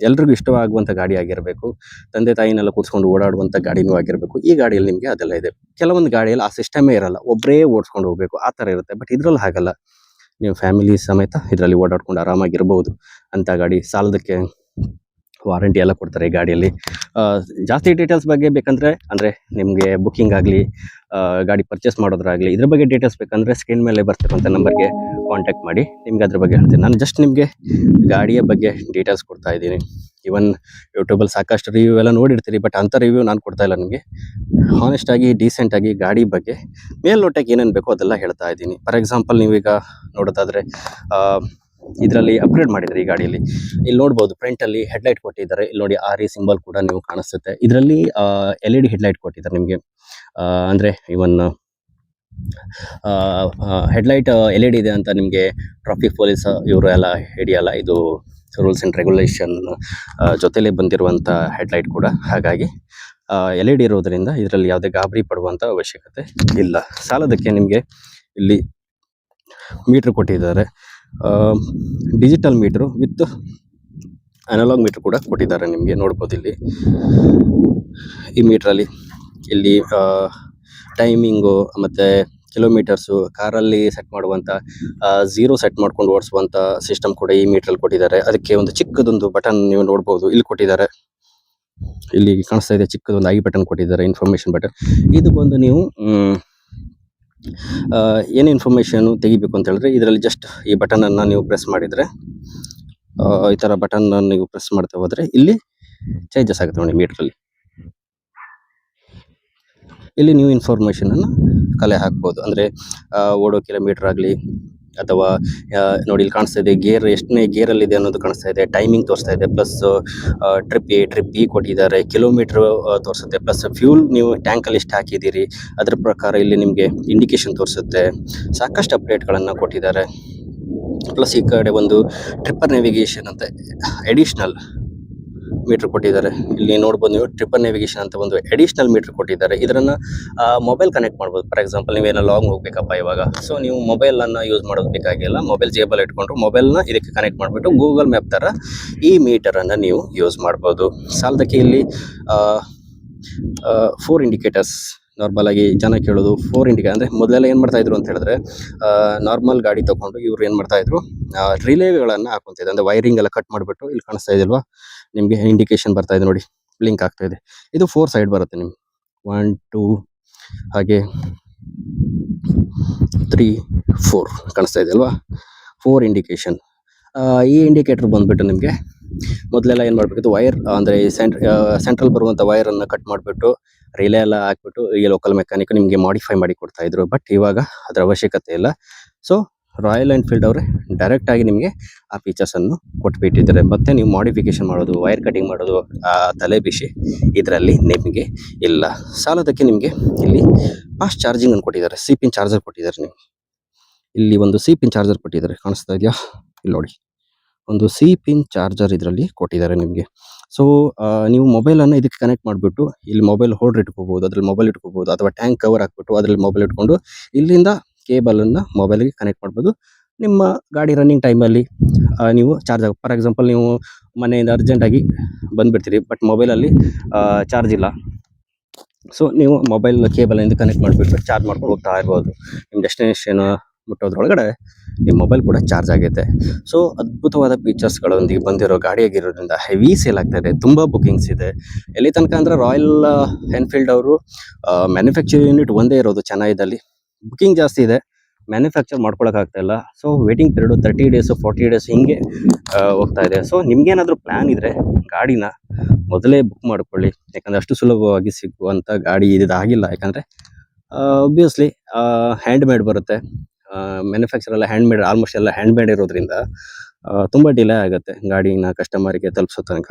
ಎಲ್ರಿಗೂ ಇಷ್ಟವಾಗುವಂಥ ಗಾಡಿ ಆಗಿರಬೇಕು. ತಂದೆ ತಾಯಿನೆಲ್ಲ ಕೂರಿಸ್ಕೊಂಡು ಓಡಾಡುವಂಥ ಗಾಡಿನೂ ಆಗಿರಬೇಕು. ಈ ಗಾಡಿಯಲ್ಲಿ ನಿಮಗೆ ಅದೆಲ್ಲ ಇದೆ. ಕೆಲವೊಂದು ಗಾಡಿಯಲ್ಲಿ ಆ ಸಿಸ್ಟಮೇ ಇರಲ್ಲ, ಒಬ್ಬರೇ ಓಡಿಸ್ಕೊಂಡು ಹೋಗಬೇಕು, ಆ ಥರ ಇರುತ್ತೆ. ಬಟ್ ಇದರಲ್ಲಿ ಹಾಗಲ್ಲ, ನೀವು ಫ್ಯಾಮಿಲಿ ಸಮೇತ ಇದರಲ್ಲಿ ಓಡಾಡ್ಕೊಂಡು ಆರಾಮಾಗಿರ್ಬೋದು. ಅಂಥ ಗಾಡಿ. ಸಾಲದಕ್ಕೆ ವಾರಂಟಿ ಎಲ್ಲ ಕೊಡ್ತಾರೆ ಈ ಗಾಡಿಯಲ್ಲಿ. ಜಾಸ್ತಿ ಡೀಟೇಲ್ಸ್ ಬಗ್ಗೆ ಬೇಕಂದರೆ ಅಂದರೆ ನಿಮಗೆ ಬುಕ್ಕಿಂಗ್ ಆಗಲಿ, ಗಾಡಿ ಪರ್ಚೇಸ್ ಮಾಡೋದ್ರಾಗಲಿ, ಇದ್ರ ಬಗ್ಗೆ ಡೀಟೇಲ್ಸ್ ಬೇಕಂದರೆ ಸ್ಕ್ರೀನ್ ಮೇಲೆ ಬರ್ತಿರುವಂಥ ನಂಬರ್ಗೆ ಕಾಂಟ್ಯಾಕ್ಟ್ ಮಾಡಿ ನಿಮ್ಗೆ ಅದ್ರ ಬಗ್ಗೆ ಹೇಳ್ತೀನಿ. ನಾನು ಜಸ್ಟ್ ನಿಮಗೆ ಗಾಡಿಯ ಬಗ್ಗೆ ಡೀಟೇಲ್ಸ್ ಕೊಡ್ತಾ ಇದ್ದೀನಿ. ಇವನ್ ಯೂಟ್ಯೂಬಲ್ಲಿ ಸಾಕಷ್ಟು ರಿವ್ಯೂ ಎಲ್ಲ ನೋಡಿರ್ತೀರಿ, ಬಟ್ ಅಂಥ ರಿವ್ಯೂ ನಾನು ಕೊಡ್ತಾ ಇಲ್ಲ ನಿಮಗೆ. ಹಾನೆಸ್ಟಾಗಿ, ಡೀಸೆಂಟಾಗಿ ಗಾಡಿ ಬಗ್ಗೆ ಮೇಲ್ನೋಟಕ್ಕೆ ಏನೇನು ಬೇಕೋ ಅದೆಲ್ಲ ಹೇಳ್ತಾ ಇದ್ದೀನಿ. ಫಾರ್ ಎಕ್ಸಾಂಪಲ್, ನೀವೀಗ ನೋಡೋದಾದರೆ ಇದರಲ್ಲಿ ಅಪ್ಗ್ರೇಡ್ ಮಾಡಿದ್ದಾರೆ ಈ ಗಾಡಿಯಲ್ಲಿ. ಇಲ್ಲಿ ನೋಡ್ಬೋದು ಫ್ರಂಟಲ್ಲಿ ಹೆಡ್ಲೈಟ್ ಕೊಟ್ಟಿದ್ದಾರೆ. ಇಲ್ಲಿ ನೋಡಿ RE ಸಿಂಬಲ್ ಕೂಡ ನೀವು ಕಾಣಿಸುತ್ತೆ. ಇದರಲ್ಲಿ LED ಹೆಡ್ಲೈಟ್ ಕೊಟ್ಟಿದ್ದಾರೆ ನಿಮಗೆ. ಅಂದರೆ ಇವನ್ ಹೆಡ್ಲೈಟ್ LED ಇದೆ ಅಂತ ನಿಮಗೆ ಟ್ರಾಫಿಕ್ ಪೊಲೀಸ್ ಇವರು ಎಲ್ಲ ಹಿಡಿಯಲ್ಲ. ಇದು ರೂಲ್ಸ್ ಆ್ಯಂಡ್ ರೆಗ್ಯುಲೇಷನ್ ಜೊತೆಲೇ ಬಂದಿರುವಂಥ ಹೆಡ್ಲೈಟ್ ಕೂಡ. ಹಾಗಾಗಿ LED ಇರೋದರಿಂದ ಇದರಲ್ಲಿ ಯಾವುದೇ ಗಾಬರಿ ಪಡುವಂಥ ಅವಶ್ಯಕತೆ ಇಲ್ಲ. ಸಾಲದಕ್ಕೆ ನಿಮಗೆ ಇಲ್ಲಿ ಮೀಟ್ರ್ ಕೊಟ್ಟಿದ್ದಾರೆ, digital meter with analogue meter ಕೂಡ ಕೊಟ್ಟಿದ್ದಾರೆ. ನಿಮಗೆ ನೋಡ್ಬೋದು ಇಲ್ಲಿ ಈ ಮೀಟ್ರಲ್ಲಿ ಇಲ್ಲಿ ಟೈಮಿಂಗು ಮತ್ತು ಕಿಲೋಮೀಟರ್ಸು, ಕಾರಲ್ಲಿ ಸೆಟ್ ಮಾಡುವಂಥ 0 ಸೆಟ್ ಮಾಡ್ಕೊಂಡು ಓಡಿಸುವಂಥ ಸಿಸ್ಟಮ್ ಕೂಡ ಈ ಮೀಟ್ರಲ್ಲಿ ಕೊಟ್ಟಿದ್ದಾರೆ. ಅದಕ್ಕೆ ಒಂದು ಚಿಕ್ಕದೊಂದು ಬಟನ್ ನೀವು ನೋಡ್ಬೋದು ಇಲ್ಲಿ ಕೊಟ್ಟಿದ್ದಾರೆ. ಇಲ್ಲಿ ಕಾಣಿಸ್ತಾ ಇದೆ, ಚಿಕ್ಕದೊಂದು ಬಟನ್ ಕೊಟ್ಟಿದ್ದಾರೆ, ಇನ್ಫಾರ್ಮೇಷನ್ ಬಟನ್. ಇದು ಬಂದು ನೀವು ಏನು ಇನ್ಫಾರ್ಮೇಷನ್ ತೆಗಿಬೇಕು ಅಂತ ಹೇಳಿದ್ರೆ ಇದರಲ್ಲಿ ಜಸ್ಟ್ ಈ ಬಟನನ್ನು ನೀವು ಪ್ರೆಸ್ ಮಾಡಿದರೆ, ಈ ಥರ ಬಟನ್ ನೀವು ಪ್ರೆಸ್ ಮಾಡ್ತಾ ಹೋದರೆ ಇಲ್ಲಿ ಚೇಂಜಸ್ ಆಗುತ್ತೆ ನೋಡಿ ಮೀಟ್ರಲ್ಲಿ. ಇಲ್ಲಿ ನೀವು ಇನ್ಫಾರ್ಮೇಷನನ್ನು ಕಲೆ ಹಾಕ್ಬೋದು. ಅಂದರೆ ಓಡೋ ಕಿಲೋಮೀಟರ್ ಆಗಲಿ, ಅಥವಾ ನೋಡಿ ಇಲ್ಲಿ ಕಾಣಿಸ್ತಾ ಇದೆ ಗೇರ್, ಎಷ್ಟನೇ ಗೇರಲ್ಲಿದೆ ಅನ್ನೋದು ಕಾಣಿಸ್ತಾ ಇದೆ, ಟೈಮಿಂಗ್ ತೋರಿಸ್ತಾ ಇದೆ, ಪ್ಲಸ್ ಟ್ರಿಪ್ ಬಿ ಕೊಟ್ಟಿದ್ದಾರೆ, ಕಿಲೋಮೀಟ್ರ್ ತೋರಿಸುತ್ತೆ, ಪ್ಲಸ್ ಫ್ಯೂಲ್ ನೀವು ಟ್ಯಾಂಕಲ್ಲಿ ಎಷ್ಟು ಹಾಕಿದ್ದೀರಿ ಅದ್ರ ಪ್ರಕಾರ ಇಲ್ಲಿ ನಿಮಗೆ ಇಂಡಿಕೇಶನ್ ತೋರಿಸುತ್ತೆ. ಸಾಕಷ್ಟು ಅಪ್ಡೇಟ್ಗಳನ್ನು ಕೊಟ್ಟಿದ್ದಾರೆ. ಪ್ಲಸ್ ಈ ಕಡೆ ಒಂದು ಟ್ರಿಪ್ಪರ್ ನ್ಯಾವಿಗೇಷನ್ ಅಂತ ಎಡಿಷ್ನಲ್ ಮೀಟರ್ ಕೊಟ್ಟಿದ್ದಾರೆ. ಇಲ್ಲಿ ನೋಡ್ಬೋದು ನೀವು ಟ್ರಿಪಲ್ ನೇವಿಗೇಷನ್ ಅಂತ ಒಂದು ಅಡಿಷನಲ್ ಮೀಟರ್ ಕೊಟ್ಟಿದ್ದಾರೆ. ಇದನ್ನ ಮೊಬೈಲ್ ಕನೆಕ್ಟ್ ಮಾಡ್ಬೋದು. ಫಾರ್ ಎಕ್ಸಾಂಪಲ್ ನೀವೇನೋ ಲಾಂಗ್ ಹೋಗ್ಬೇಕಪ್ಪ ಇವಾಗ, ಸೊ ನೀವು ಮೊಬೈಲ್ ಅನ್ನ ಯೂಸ್ ಮಾಡೋದು ಬೇಕಾಗಿಲ್ಲ. ಮೊಬೈಲ್ ಜೇಬಲ್ ಇಟ್ಕೊಂಡು ಮೊಬೈಲ್ನ ಇದಕ್ಕೆ ಕನೆಕ್ಟ್ ಮಾಡಿಬಿಟ್ಟು ಗೂಗಲ್ ಮ್ಯಾಪ್ ತರ ಈ ಮೀಟರ್ ಅನ್ನ ನೀವು ಯೂಸ್ ಮಾಡ್ಬೋದು. ಸಾಲದಕ್ಕೆ ಇಲ್ಲಿ 4 ಇಂಡಿಕೇಟರ್ಸ್. ನಾರ್ಮಲ್ ಆಗಿ ಜನ ಕೇಳೋದು 4 ಇಂಡಿಕೇಟರ್ ಅಂದ್ರೆ ಮೊದಲೆಲ್ಲ ಏನ್ ಮಾಡ್ತಾ ಇದ್ರು ಅಂತ ಹೇಳಿದ್ರೆ, ನಾರ್ಮಲ್ ಗಾಡಿ ತಗೊಂಡು ಇವ್ರು ಏನ್ ಮಾಡ್ತಾ ಇದ್ರು, ರಿಲೇಗಳನ್ನ ಹಾಕೊಂತಿದ್ರು. ಅಂದ್ರೆ ವೈರಿಂಗ್ ಎಲ್ಲ ಕಟ್ ಮಾಡಿಬಿಟ್ಟು, ಇಲ್ಲಿ ಕಾಣಿಸ್ತಾ ಇದೆಯಲ್ವಾ ನಿಮ್ಗೆ ಇಂಡಿಕೇಶನ್ ಬರ್ತಾ ಇದೆ ನೋಡಿ, ಬ್ಲಿಂಕ್ ಆಗ್ತಾ ಇದೆ. ಇದು 4 ಸೈಡ್ ಬರುತ್ತೆ ನಿಮ್ಗೆ, 1 2 ಹಾಗೆ 3 4 ಕಾಣಿಸ್ತಾ ಇದೆ ಅಲ್ವಾ, 4 ಇಂಡಿಕೇಶನ್. ಈ ಇಂಡಿಕೇಟರ್ ಬಂದ್ಬಿಟ್ಟು ನಿಮಗೆ ಮೊದಲೆಲ್ಲ ಏನು ಮಾಡಬೇಕಿತ್ತು, ವೈರ್ ಅಂದರೆ ಸೆಂಟ್ರಲ್ ಬರುವಂಥ ವೈರನ್ನು ಕಟ್ ಮಾಡಿಬಿಟ್ಟು ರಿಲೇ ಎಲ್ಲ ಹಾಕ್ಬಿಟ್ಟು ಈ ಲೋಕಲ್ ಮೆಕ್ಯಾನಿಕ್ ನಿಮಗೆ ಮಾಡಿಫೈ ಮಾಡಿ ಕೊಡ್ತಾ ಇದ್ರು. ಬಟ್ ಇವಾಗ ಅದರ ಅವಶ್ಯಕತೆ ಇಲ್ಲ. ಸೊ ರಾಯಲ್ ಎನ್ಫೀಲ್ಡ್ ಅವರೇ ಡೈರೆಕ್ಟ್ ಆಗಿ ನಿಮಗೆ ಆ ಫೀಚರ್ಸನ್ನು ಕೊಟ್ಬಿಟ್ಟಿದ್ದಾರೆ. ಮತ್ತೆ ನೀವು ಮಾಡಿಫಿಕೇಶನ್ ಮಾಡೋದು, ವೈರ್ ಕಟಿಂಗ್ ಮಾಡೋದು, ತಲೆ ಬಿಸಿ ಇದರಲ್ಲಿ ನಿಮಗೆ ಇಲ್ಲ. ಸಾಲದಕ್ಕೆ ನಿಮಗೆ ಇಲ್ಲಿ ಫಾಸ್ಟ್ ಚಾರ್ಜಿಂಗ್ ಅನ್ನು ಕೊಟ್ಟಿದ್ದಾರೆ, ಸಿ ಪಿನ್ ಚಾರ್ಜರ್ ಕೊಟ್ಟಿದ್ದಾರೆ. ನಿಮಗೆ ಇಲ್ಲಿ ಒಂದು ಸಿ ಪಿನ್ ಚಾರ್ಜರ್ ಕೊಟ್ಟಿದ್ದಾರೆ, ಕಾಣಿಸ್ತಾ ಇದೆಯಾ ಇಲ್ಲಿ ನೋಡಿ, ಒಂದು ಸಿ ಪಿನ್ ಚಾರ್ಜರ್ ಇದರಲ್ಲಿ ಕೊಟ್ಟಿದ್ದಾರೆ ನಿಮಗೆ. ಸೊ ನೀವು ಮೊಬೈಲನ್ನು ಇದಕ್ಕೆ ಕನೆಕ್ಟ್ ಮಾಡಿಬಿಟ್ಟು ಇಲ್ಲಿ ಮೊಬೈಲ್ ಹೋಲ್ಡರ್ ಇಟ್ಕೋಬಹುದು, ಅದ್ರಲ್ಲಿ ಮೊಬೈಲ್ ಇಟ್ಕೋಬಹುದು, ಅಥವಾ ಟ್ಯಾಂಕ್ ಕವರ್ ಹಾಕ್ಬಿಟ್ಟು ಅದರಲ್ಲಿ ಮೊಬೈಲ್ ಇಟ್ಕೊಂಡು ಇಲ್ಲಿಂದ ಕೇಬಲನ್ನು ಮೊಬೈಲ್ಗೆ ಕನೆಕ್ಟ್ ಮಾಡ್ಬೋದು. ನಿಮ್ಮ ಗಾಡಿ ರನ್ನಿಂಗ್ ಟೈಮಲ್ಲಿ ನೀವು ಚಾರ್ಜ್ ಆಗ, ಫಾರ್ ಎಕ್ಸಾಂಪಲ್ ನೀವು ಮನೆಯಿಂದ ಅರ್ಜೆಂಟಾಗಿ ಬಂದುಬಿಡ್ತೀರಿ, ಬಟ್ ಮೊಬೈಲಲ್ಲಿ ಚಾರ್ಜ್ ಇಲ್ಲ. ಸೊ ನೀವು ಮೊಬೈಲ್ ಕೇಬಲಿಂದ ಕನೆಕ್ಟ್ ಮಾಡಿಬಿಟ್ಟು ಚಾರ್ಜ್ ಮಾಡ್ಕೊಂಡು ಹೋಗ್ತಾ ಇರ್ಬೋದು. ನಿಮ್ಮ ಡೆಸ್ಟಿನೇಷನ್ ಮುಟ್ಟೋದ್ರೊಳಗಡೆ ನಿಮ್ಮ ಮೊಬೈಲ್ ಕೂಡ ಚಾರ್ಜ್ ಆಗೈತೆ. ಸೊ ಅದ್ಭುತವಾದ ಫೀಚರ್ಸ್ಗಳೊಂದಿಗೆ ಬಂದಿರೋ ಗಾಡಿಯಾಗಿರೋದ್ರಿಂದ ಹೆವಿ ಸೇಲ್ ಆಗ್ತಾ ಇದೆ, ತುಂಬ ಬುಕಿಂಗ್ಸ್ ಇದೆ. ಎಲ್ಲಿ ತನಕ ಅಂದರೆ ರಾಯಲ್ ಎನ್ಫೀಲ್ಡ್ ಅವರು ಮ್ಯಾನುಫ್ಯಾಕ್ಚರಿಂಗ್ ಯೂನಿಟ್ ಒಂದೇ ಇರೋದು ಚೆನ್ನೈದಲ್ಲಿ, ಬುಕಿಂಗ್ ಜಾಸ್ತಿ ಇದೆ, ಮ್ಯಾನುಫ್ಯಾಕ್ಚರ್ ಮಾಡ್ಕೊಳಕ್ಕಾಗ್ತಾ ಇಲ್ಲ. So waiting period 30 days 40 days ಹಿಂಗೆ ಹೋಗ್ತಾ ಇದೆ. ಸೊ ನಿಮ್ಗೇನಾದರೂ ಪ್ಲ್ಯಾನ್ ಇದ್ದರೆ ಗಾಡಿನ ಮೊದಲೇ ಬುಕ್ ಮಾಡ್ಕೊಳ್ಳಿ, ಯಾಕಂದರೆ ಅಷ್ಟು ಸುಲಭವಾಗಿ ಸಿಗುವಂಥ ಗಾಡಿ ಇದಾಗಿಲ್ಲ. ಯಾಕಂದರೆ ಒಬ್ವಿಯಸ್ಲಿ ಹ್ಯಾಂಡ್ ಮೇಡ್ ಬರುತ್ತೆ, ಮ್ಯಾನುಫ್ಯಾಕ್ಚರ್ ಎಲ್ಲ ಹ್ಯಾಂಡ್ ಮೇಡ್, ಆಲ್ಮೋಸ್ಟ್ ಎಲ್ಲ ಹ್ಯಾಂಡ್ ಮೇಡ್ ಇರೋದ್ರಿಂದ ತುಂಬ ಡಿಲೇ ಆಗುತ್ತೆ ಗಾಡಿನ ಕಸ್ಟಮರಿಗೆ ತಲುಪಿಸೋ ತನಕ.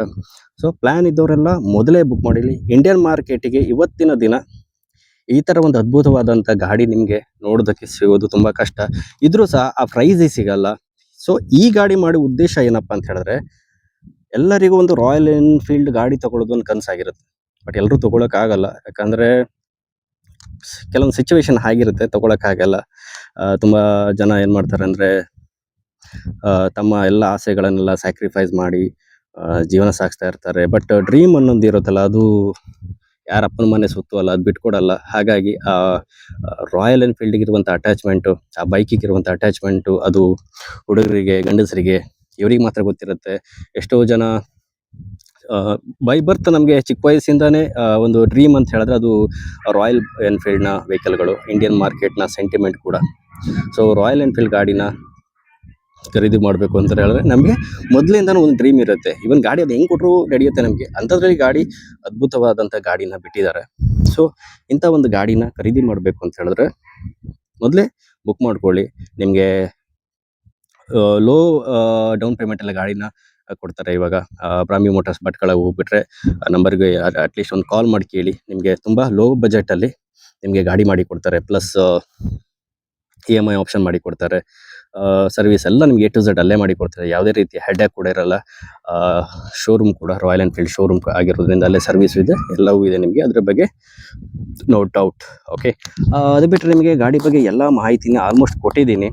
ಸೊ ಪ್ಲ್ಯಾನ್ ಇದ್ದವರೆಲ್ಲ ಮೊದಲೇ ಬುಕ್ ಮಾಡಿಲಿ. ಇಂಡಿಯನ್ ಮಾರ್ಕೆಟಿಗೆ ಇವತ್ತಿನ ದಿನ ಈ ಥರ ಒಂದು ಅದ್ಭುತವಾದಂಥ ಗಾಡಿ ನಿಮಗೆ ನೋಡೋದಕ್ಕೆ ಸಿಗೋದು ತುಂಬ ಕಷ್ಟ. ಇದ್ರೂ ಸಹ ಆ ಪ್ರೈಸಿಗೆ ಸಿಗಲ್ಲ. ಸೊ ಈ ಗಾಡಿ ಮಾಡೋ ಉದ್ದೇಶ ಏನಪ್ಪ ಅಂತ ಹೇಳಿದ್ರೆ, ಎಲ್ಲರಿಗೂ ಒಂದು ರಾಯಲ್ ಎನ್ಫೀಲ್ಡ್ ಗಾಡಿ ತಗೊಳ್ಳೋದು ಒಂದು ಕನಸಾಗಿರುತ್ತೆ. ಬಟ್ ಎಲ್ಲರೂ ತೊಗೊಳಕ್ಕಾಗಲ್ಲ, ಯಾಕಂದರೆ ಕೆಲವೊಂದು ಸಿಚುವೇಶನ್ ಆಗಿರುತ್ತೆ, ತೊಗೊಳಕ್ಕಾಗಲ್ಲ. ತುಂಬ ಜನ ಏನು ಮಾಡ್ತಾರೆ ಅಂದರೆ, ತಮ್ಮ ಎಲ್ಲ ಆಸೆಗಳನ್ನೆಲ್ಲ ಸ್ಯಾಕ್ರಿಫೈಸ್ ಮಾಡಿ ಜೀವನ ಸಾಗಿಸ್ತಾ ಇರ್ತಾರೆ. ಬಟ್ ಡ್ರೀಮ್ ಅನ್ನೊಂದು ಇರುತ್ತಲ್ಲ, ಅದು ಯಾರ ಅಪ್ಪನ ಮನೆ ಸುತ್ತು ಅಲ್ಲ, ಅದು ಬಿಟ್ಕೊಡಲ್ಲ. ಹಾಗಾಗಿ ರಾಯಲ್ ಎನ್ಫೀಲ್ಡಿಗೆ ಇರುವಂಥ ಅಟ್ಯಾಚ್ಮೆಂಟು, ಆ ಬೈಕಿಗೆ ಇರುವಂಥ ಅಟ್ಯಾಚ್ಮೆಂಟು, ಅದು ಹುಡುಗರಿಗೆ ಗಂಡಸರಿಗೆ ಇವ್ರಿಗೆ ಮಾತ್ರ ಗೊತ್ತಿರುತ್ತೆ. ಎಷ್ಟೋ ಜನ ಬೈ ಬರ್ತ್ ನಮಗೆ ಚಿಕ್ಕ ವಯಸ್ಸಿಂದಾನೇ ಒಂದು ಡ್ರೀಮ್ ಅಂತ ಹೇಳಿದ್ರೆ ಅದು ರಾಯಲ್ ಎನ್ಫೀಲ್ಡ್ನ ವೆಹಿಕಲ್ಗಳು, ಇಂಡಿಯನ್ ಮಾರ್ಕೆಟ್ನ ಸೆಂಟಿಮೆಂಟ್ ಕೂಡ. ಸೊ ರಾಯಲ್ ಎನ್ಫೀಲ್ಡ್ ಗಾಡಿನ ಖರೀದಿ ಮಾಡಬೇಕು ಅಂತ ಹೇಳಿದ್ರೆ ನಮಗೆ ಮೊದಲಿಂದನೂ ಒಂದು ಡ್ರೀಮ್ ಇರುತ್ತೆ. ಇವನ್ ಗಾಡಿ ಅದು ಹೆಂಗೆ ಕೊಟ್ಟರು ನಡೆಯುತ್ತೆ ನಮಗೆ, ಅಂಥದ್ರಲ್ಲಿ ಗಾಡಿ ಅದ್ಭುತವಾದಂಥ ಗಾಡಿನ ಬಿಟ್ಟಿದ್ದಾರೆ. ಸೊ ಇಂಥ ಒಂದು ಗಾಡಿನ ಖರೀದಿ ಮಾಡಬೇಕು ಅಂತ ಹೇಳಿದ್ರೆ ಮೊದಲೇ ಬುಕ್ ಮಾಡ್ಕೊಳ್ಳಿ. ನಿಮಗೆ ಲೋ ಡೌನ್ ಪೇಮೆಂಟಲ್ಲಿ ಗಾಡಿನ ಕೊಡ್ತಾರೆ. ಇವಾಗ ಬ್ರಾಹ್ಮಿ ಮೋಟಾರ್ಸ್ ಭಟ್ಕಳ ಹೋಗ್ಬಿಟ್ರೆ ನಂಬರ್ಗೆ ಅಟ್ಲೀಸ್ಟ್ ಒಂದು ಕಾಲ್ ಮಾಡಿ ಕೇಳಿ, ನಿಮಗೆ ತುಂಬ ಲೋ ಬಜೆಟಲ್ಲಿ ನಿಮಗೆ ಗಾಡಿ ಮಾಡಿ ಕೊಡ್ತಾರೆ. ಪ್ಲಸ್ EMI ಆಪ್ಷನ್ ಮಾಡಿ ಕೊಡ್ತಾರೆ. ಸರ್ವಿಸ್ ಎಲ್ಲ ನಿಮಗೆ A to Z ಅಲ್ಲೇ ಮಾಡಿ ಕೊಡ್ತಾರೆ. ಯಾವುದೇ ರೀತಿ ಹೆಡ್ಯಾಕ್ ಕೂಡ ಇರಲ್ಲ. ಶೋರೂಮ್ ಕೂಡ ರಾಯಲ್ ಎನ್ಫೀಲ್ಡ್ ಶೋರೂಮ್ ಆಗಿರೋದ್ರಿಂದ ಅಲ್ಲೇ ಸರ್ವಿಸ್ ಇದೆ, ಎಲ್ಲವೂ ಇದೆ ನಿಮಗೆ, ಅದ್ರ ಬಗ್ಗೆ ನೋ ಡೌಟ್. ಓಕೆ, ಅದು ಬಿಟ್ಟರೆ ನಿಮಗೆ ಗಾಡಿ ಬಗ್ಗೆ ಎಲ್ಲ ಮಾಹಿತಿನ ಆಲ್ಮೋಸ್ಟ್ ಕೊಟ್ಟಿದ್ದೀನಿ.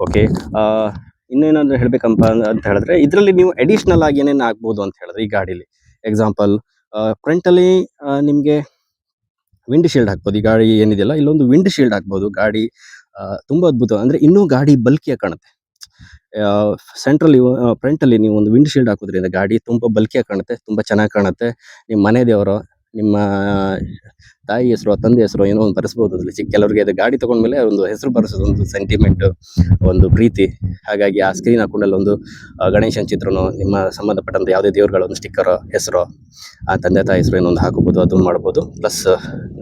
ಓಕೆ, ಇನ್ನೇನಾದರೂ ಹೇಳಬೇಕಂತ ಅಂತ ಹೇಳಿದ್ರೆ, ಇದರಲ್ಲಿ ನೀವು ಅಡಿಷ್ನಲ್ ಆಗಿ ಏನೇನು ಆಗ್ಬೋದು ಅಂತ ಹೇಳಿದ್ರೆ, ಈ ಗಾಡೀಲಿ ಎಕ್ಸಾಂಪಲ್ ಫ್ರಂಟಲ್ಲಿ ನಿಮಗೆ ವಿಂಡ್ ಶೀಲ್ಡ್ ಹಾಕ್ಬೋದು. ಈ ಗಾಡಿ ಏನಿದೆಯಲ್ಲ, ಇಲ್ಲೊಂದು ವಿಂಡ್ ಶೀಲ್ಡ್ ಹಾಕ್ಬೋದು. ಗಾಡಿ ತುಂಬ ಅದ್ಭುತ, ಅಂದರೆ ಇನ್ನೂ ಗಾಡಿ ಬಲ್ಕಿಯಾಗಿ ಕಾಣುತ್ತೆ. ಸೆಂಟ್ರಲ್ಲಿ ಫ್ರಂಟಲ್ಲಿ ನೀವು ಒಂದು ವಿಂಡ್ ಶೀಲ್ಡ್ ಹಾಕೋದ್ರಿಂದ ಗಾಡಿ ತುಂಬ ಬಲ್ಕಿಯಾಗಿ ಕಾಣುತ್ತೆ, ತುಂಬ ಚೆನ್ನಾಗಿ ಕಾಣುತ್ತೆ. ನಿಮ್ಮ ಮನೆ ದೇವರು, ನಿಮ್ಮ ತಾಯಿ ಹೆಸರು, ತಂದೆ ಹೆಸರು ಏನೋ ಒಂದು ಬರೆಸ್ಬೋದು ಅದರಲ್ಲಿ. ಕೆಲವರಿಗೆ ಅದು ಗಾಡಿ ತೊಗೊಂಡ್ಮೇಲೆ ಒಂದು ಹೆಸರು ಬರೆಸೋದು ಒಂದು ಸೆಂಟಿಮೆಂಟ್, ಒಂದು ಪ್ರೀತಿ. ಹಾಗಾಗಿ ಆ ಸ್ಕ್ರೀನ್ ಹಾಕೊಂಡಲ್ಲಿ ಒಂದು ಗಣೇಶನ ಚಿತ್ರನೋ, ನಿಮ್ಮ ಸಂಬಂಧಪಟ್ಟಂಥ ಯಾವುದೇ ದೇವ್ರುಗಳ ಒಂದು ಸ್ಟಿಕ್ಕರ್ ಹೆಸರು, ಆ ತಂದೆ ತಾಯಿ ಹೆಸರು ಏನೋ ಒಂದು ಹಾಕೋಬೋದು, ಅದನ್ನು ಮಾಡ್ಬೋದು. ಪ್ಲಸ್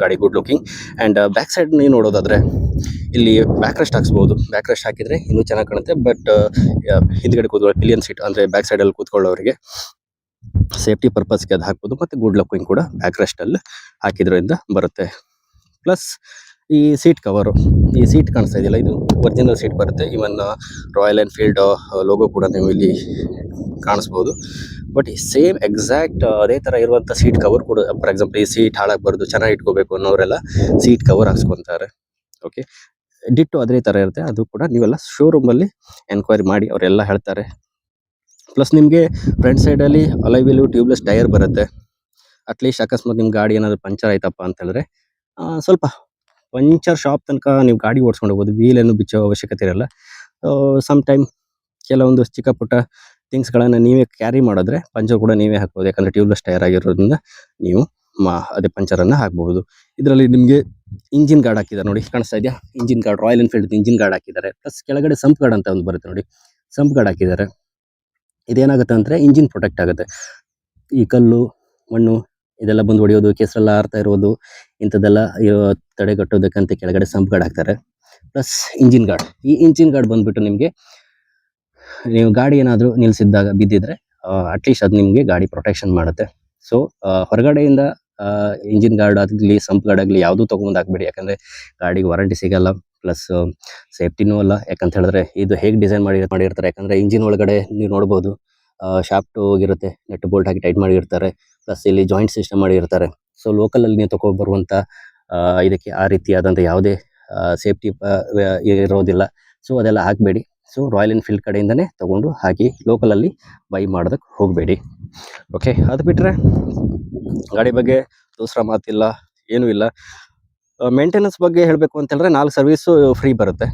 ಗಾಡಿ good looking. And back side ನೀವು ನೋಡೋದಾದರೆ ಇಲ್ಲಿ ಬ್ಯಾಕ್ ರೆಸ್ಟ್ ಹಾಕ್ಸ್ಬೋದು. ಬ್ಯಾಕ್ ರೆಸ್ಟ್ ಹಾಕಿದರೆ ಇನ್ನೂ ಚೆನ್ನಾಗಿ ಕಾಣುತ್ತೆ. ಬಟ್ ಹಿಂದ್ಗಡೆ ಕೂತ್ಕೊಳ್ಳೋ ಪಿಲಿಯನ್ ಸೀಟ್ ಅಂದರೆ ಬ್ಯಾಕ್ ಸೈಡಲ್ಲಿ ಕೂತ್ಕೊಳ್ಳೋರಿಗೆ ಸೇಫ್ಟಿ ಪರ್ಪಸ್ಗೆ ಅದು ಹಾಕ್ಬೋದು. ಮತ್ತು ಗುಡ್ ಲುಕಿಂಗ್ ಕೂಡ ಬ್ಯಾಕ್ ರೆಸ್ಟಲ್ಲಿ ಹಾಕಿದ್ರಿಂದ ಬರುತ್ತೆ. ಪ್ಲಸ್ ಈ ಸೀಟ್ ಕವರು, ಈ ಸೀಟ್ ಕಾಣಿಸ್ತಾ ಇದೆಯಲ್ಲ, ಇದು ಒರಿಜಿನಲ್ ಸೀಟ್ ಬರುತ್ತೆ. ಇವನ್ ರಾಯಲ್ ಎನ್ಫೀಲ್ಡ್ ಲೋಗೋ ಕೂಡ ನೀವು ಇಲ್ಲಿ ಕಾಣಿಸ್ಬೋದು. ಬಟ್ ಈ ಸೇಮ್ ಎಕ್ಸಾಕ್ಟ್ ಅದೇ ಥರ ಇರುವಂಥ ಸೀಟ್ ಕವರ್ ಕೂಡ, ಫಾರ್ ಎಕ್ಸಾಂಪಲ್ ಈ ಸೀಟ್ ಹಾಳಾಗಬಾರ್ದು, ಚೆನ್ನಾಗಿ ಇಟ್ಕೋಬೇಕು ಅನ್ನೋರೆಲ್ಲ ಸೀಟ್ ಕವರ್ ಹಾಕ್ಸ್ಕೊತಾರೆ. ಓಕೆ, ಡಿಟ್ಟು ಅದೇ ಥರ ಇರುತ್ತೆ. ಅದು ಕೂಡ ನೀವೆಲ್ಲ ಶೋರೂಮಲ್ಲಿ ಎನ್ಕ್ವೈರಿ ಮಾಡಿ, ಅವರೆಲ್ಲ ಹೇಳ್ತಾರೆ. ಪ್ಲಸ್ ನಿಮಗೆ ಫ್ರಂಟ್ ಸೈಡಲ್ಲಿ ಅಲಾಯ್ ವೀಲು ಟ್ಯೂಬ್ಲೆಸ್ ಟೈರ್ ಬರುತ್ತೆ. ಅಟ್ಲೀಸ್ಟ್ ಅಕಸ್ಮಾತ್ ನಿಮ್ಮ ಗಾಡಿ ಏನಾದರೂ ಪಂಚರ್ ಆಯ್ತಪ್ಪ ಅಂತ ಹೇಳಿದ್ರೆ ಸ್ವಲ್ಪ ಪಂಚರ್ ಶಾಪ್ ತನಕ ನೀವು ಗಾಡಿ ಓಡಿಸ್ಕೊಂಡು ಹೋಗ್ಬೋದು. ವೀಲನ್ನು ಬಿಚ್ಚೋ ಅವಶ್ಯಕತೆ ಇರಲ್ಲ. ಸಮ್ ಟೈಮ್ ಕೆಲವೊಂದು ಚಿಕ್ಕ ಪುಟ್ಟ ಥಿಂಗ್ಸ್ಗಳನ್ನು ನೀವೇ ಕ್ಯಾರಿ ಮಾಡಿದ್ರೆ ಪಂಚರ್ ಕೂಡ ನೀವೇ ಹಾಕ್ಬೋದು. ಯಾಕಂದರೆ ಟ್ಯೂಬ್ಲೆಸ್ ಟೈರ್ ಆಗಿರೋದ್ರಿಂದ ನೀವು ಅದೇ ಪಂಚರನ್ನು ಹಾಕ್ಬೋದು. ಇದರಲ್ಲಿ ನಿಮಗೆ ಇಂಜಿನ್ ಗಾರ್ಡ್ ಹಾಕಿದ್ದಾರೆ ನೋಡಿ, ಕಾಣಿಸ್ತಾ ಇದೆಯಾ? Engine guard, Royal Enfield engine guard ಹಾಕಿದ್ದಾರೆ. ಪ್ಲಸ್ ಕೆಳಗಡೆ ಸಂಪ್ ಗಾರ್ಡ್ ಅಂತ ಒಂದು ಬರುತ್ತೆ ನೋಡಿ, ಸಂಪ್ ಗಾರ್ಡ್ ಹಾಕಿದ್ದಾರೆ. ಇದೇನಾಗುತ್ತೆ ಅಂದರೆ ಇಂಜಿನ್ ಪ್ರೊಟೆಕ್ಟ್ ಆಗುತ್ತೆ. ಈ ಕಲ್ಲು ಮಣ್ಣು ಇದೆಲ್ಲ ಬಂದು ಹೊಡೆಯೋದು, ಕೆಸರೆಲ್ಲ ಹಾರ್ತಾ ಇರೋದು, ಇಂಥದ್ದೆಲ್ಲ ತಡೆಗಟ್ಟೋದಕ್ಕಂತ ಕೆಳಗಡೆ ಸಂಪ್ ಗಾರ್ಡ್ ಹಾಕ್ತಾರೆ. ಪ್ಲಸ್ ಇಂಜಿನ್ ಗಾರ್ಡ್, ಈ ಇಂಜಿನ್ ಗಾರ್ಡ್ ಬಂದುಬಿಟ್ಟು ನಿಮಗೆ ನೀವು ಗಾಡಿ ಏನಾದರೂ ನಿಲ್ಲಿಸಿದ್ದಾಗ ಬಿದ್ದಿದ್ರೆ ಅಟ್ಲೀಸ್ಟ್ ಅದು ನಿಮಗೆ ಗಾಡಿ ಪ್ರೊಟೆಕ್ಷನ್ ಮಾಡುತ್ತೆ. ಸೊ ಹೊರಗಡೆಯಿಂದ ಇಂಜಿನ್ ಗಾರ್ಡ್ ಆಗಲಿ ಸಂಪ್ ಗಾರ್ಡ್ ಆಗಲಿ ಯಾವುದೂ ತೊಗೊಂಡು ಹಾಕಬೇಡಿ. ಯಾಕಂದರೆ ಗಾಡಿಗೆ ವಾರಂಟಿ ಸಿಗಲ್ಲ, ಪ್ಲಸ್ ಸೇಫ್ಟಿನೂ ಅಲ್ಲ. ಯಾಕಂತ ಹೇಳಿದ್ರೆ ಇದು ಹೇಗೆ ಡಿಸೈನ್ ಮಾಡಿರ್ತಾರೆ, ಯಾಕಂದರೆ ಇಂಜಿನ್ ಒಳಗಡೆ ನೀವು ನೋಡ್ಬೋದು ಶಾಫ್ಟ್ ಹೋಗಿರುತ್ತೆ, ನೆಟ್ ಬೋಲ್ಟ್ ಹಾಕಿ ಟೈಟ್ ಮಾಡಿರ್ತಾರೆ. ಪ್ಲಸ್ ಇಲ್ಲಿ ಜಾಯಿಂಟ್ ಸಿಸ್ಟಮ್ ಮಾಡಿರ್ತಾರೆ. ಸೊ ಲೋಕಲಲ್ಲಿ ನೀವು ತೊಗೊಬರುವಂಥ ಇದಕ್ಕೆ ಆ ರೀತಿಯಾದಂಥ ಯಾವುದೇ ಸೇಫ್ಟಿ ಇರೋದಿಲ್ಲ. ಸೊ ಅದೆಲ್ಲ ಹಾಕಬೇಡಿ. ಸೊ ರಾಯಲ್ ಎನ್ಫೀಲ್ಡ್ ಕಡೆಯಿಂದನೇ ತೊಗೊಂಡು ಹಾಕಿ ಲೋಕಲಲ್ಲಿ ಬೈ ಮಾಡೋದಕ್ಕೆ ಹೋಗಬೇಡಿ. ಓಕೆ, ಅದು ಬಿಟ್ಟರೆ ಗಾಡಿ ಬಗ್ಗೆ ದೂಸರ ಮಾತಿಲ್ಲ, ಏನೂ ಇಲ್ಲ. ಮೇಂಟೆನೆನ್ಸ್ ಬಗ್ಗೆ ಹೇಳಬೇಕು ಅಂತ ಹೇಳಿದ್ರೆ 4 ಸರ್ವೀಸು ಫ್ರೀ ಬರುತ್ತೆ.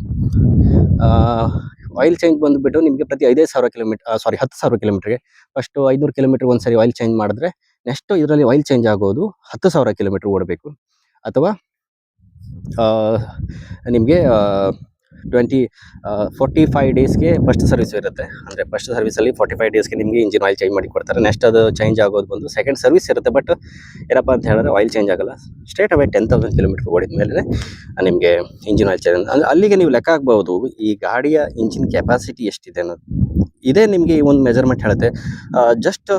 ಆಯಿಲ್ ಚೇಂಜ್ ಬಂದುಬಿಟ್ಟು ನಿಮಗೆ ಪ್ರತಿ 5,000 ಕಿಲೋಮೀಟರ್ 10,000 ಕಿಲೋಮೀಟ್ರಿಗೆ ಫಸ್ಟು 500 ಕಿಲೋಮೀಟ್ರಿಗೆ ಒಂದು ಸರಿ ಆಯಿಲ್ ಚೇಂಜ್ ಮಾಡಿದ್ರೆ ನೆಕ್ಸ್ಟು ಇದರಲ್ಲಿ ಆಯಿಲ್ ಚೇಂಜ್ ಆಗೋದು 10,000 ಕಿಲೋಮೀಟ್ರ್ ಓಡಬೇಕು. ಅಥವಾ ನಿಮಗೆ 45 ಡೇಸ್ಗೆ ಫಸ್ಟ್ ಸರ್ವಿಸ್ ಇರುತ್ತೆ. ಅಂದರೆ ಫಸ್ಟ್ ಸರ್ವಿಸಲ್ಲಿ 45 ಡೇಸ್ಗೆ ನಿಮಗೆ ಇಂಜಿನ್ ಆಯಿಲ್ ಚೇಂಜ್ ಮಾಡಿ ಕೊಡ್ತಾರೆ. ನೆಕ್ಸ್ಟ್ ಅದು ಚೇಂಜ್ ಆಗೋದು ಬಂದು ಸೆಕೆಂಡ್ ಸರ್ವಿಸ್ ಇರುತ್ತೆ. ಬಟ್ ಏನಪ್ಪ ಅಂತ ಹೇಳಿದ್ರೆ ಆಯಿಲ್ ಚೇಂಜ್ ಆಗಲ್ಲ. ಸ್ಟ್ರೇಟ್ ಅವೇ 10,000 ಕಿಲೋಮೀಟ್ರ್ ಓಡಿದ ಮೇಲೆ ನಿಮಗೆ ಇಂಜಿನ್ ಆಯಿಲ್ ಚೇಂಜ್. ಅಂದರೆ ಅಲ್ಲಿಗೆ ನೀವು ಲೆಕ್ಕ ಹಾಕ್ಬೋದು ಈ ಗಾಡಿಯ ಇಂಜಿನ್ ಕೆಪಾಸಿಟಿ ಎಷ್ಟಿದೆ ಅನ್ನೋದು. ಇದೇ ನಿಮಗೆ ಒಂದು ಮೆಜರ್ಮೆಂಟ್ ಹೇಳುತ್ತೆ. ಜಸ್ಟ್